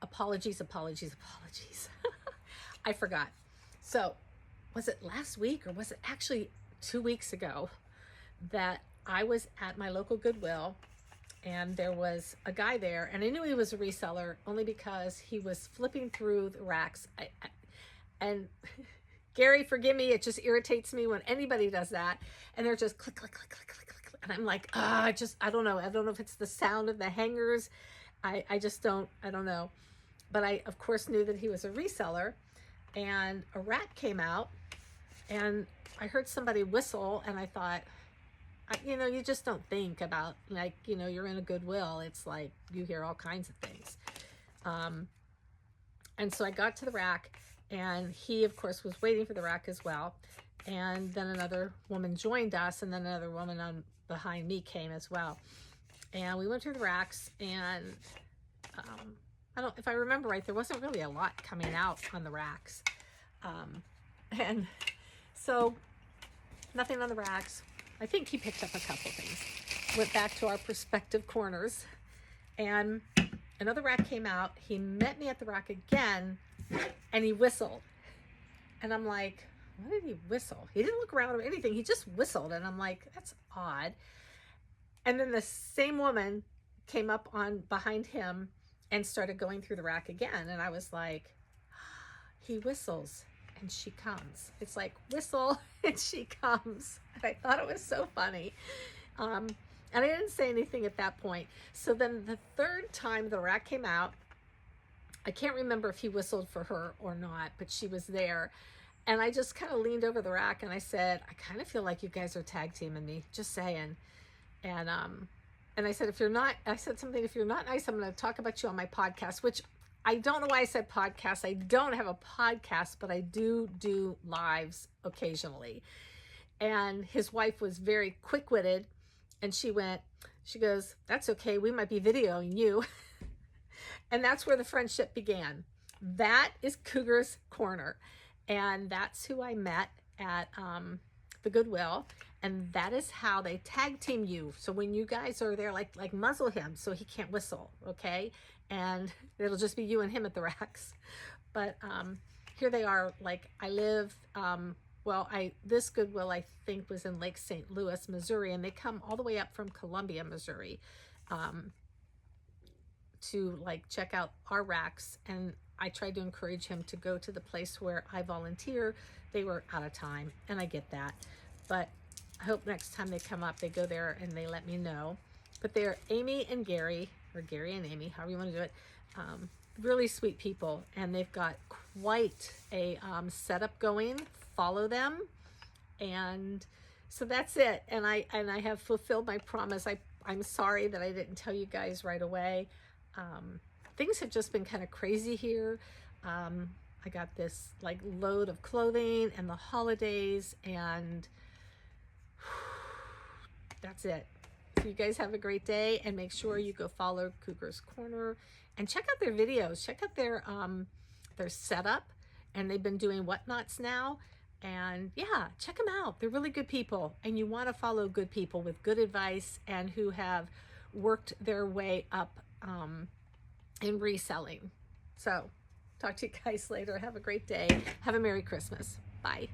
apologies. I forgot. So was it last week or was it actually 2 weeks ago that I was at my local Goodwill and there was a guy there, and I knew he was a reseller only because he was flipping through the racks. And Gary, forgive me, it just irritates me when anybody does that. And they're just click, click, click, click, click, click. And I'm like, I don't know. I don't know if it's the sound of the hangers. I don't know. But I, of course, knew that he was a reseller. And a rack came out, and I heard somebody whistle, and I thought, you just don't think about, like, you're in a Goodwill. It's like you hear all kinds of things. And so I got to the rack, and he, of course, was waiting for the rack as well. And then another woman joined us, and then another woman behind me came as well. And we went through the racks, and if I remember right, there wasn't really a lot coming out on the racks. And so nothing on the racks. I think he picked up a couple things. Went back to our prospective corners, and another rack came out. He met me at the rack again, and he whistled. And I'm like, what did he whistle? He didn't look around or anything. He just whistled. And I'm like, that's odd. And then the same woman came up on behind him and started going through the rack again. And I was like, he whistles and she comes. It's like, whistle and she comes. And I thought it was so funny. And I didn't say anything at that point. So then the third time the rack came out, I can't remember if he whistled for her or not, but she was there. And I just kind of leaned over the rack and I said, I kind of feel like you guys are tag teaming me, just saying. And I said, if you're not nice, I'm going to talk about you on my podcast, which I don't know why I said podcast. I don't have a podcast, but I do lives occasionally. And his wife was very quick-witted, and she goes, that's okay. We might be videoing you. And that's where the friendship began. That is Cougars Corner. And that's who I met at the Goodwill. And that is how they tag team you. So when you guys are there, like muzzle him so he can't whistle, okay? And it'll just be you and him at the racks. But here they are. Like, I live, this Goodwill, I think, was in Lake St. Louis, Missouri. And they come all the way up from Columbia, Missouri, to like check out our racks. And I tried to encourage him to go to the place where I volunteer. They were out of time, and I get that. But I hope next time they come up, they go there and they let me know. But they're Amy and Gary, or Gary and Amy, however you want to do it. Really sweet people, and they've got quite a setup going. Follow them. And so that's it. And I have fulfilled my promise. I'm sorry that I didn't tell you guys right away. Things have just been kind of crazy here. I got this like load of clothing and the holidays, and that's it. So you guys have a great day, and make sure you go follow Cougars Corner and check out their videos. Check out their setup, and they've been doing whatnots now. And yeah, check them out. They're really good people, and you want to follow good people with good advice and who have worked their way up in reselling. So talk to you guys later. Have a great day. Have a Merry Christmas. Bye.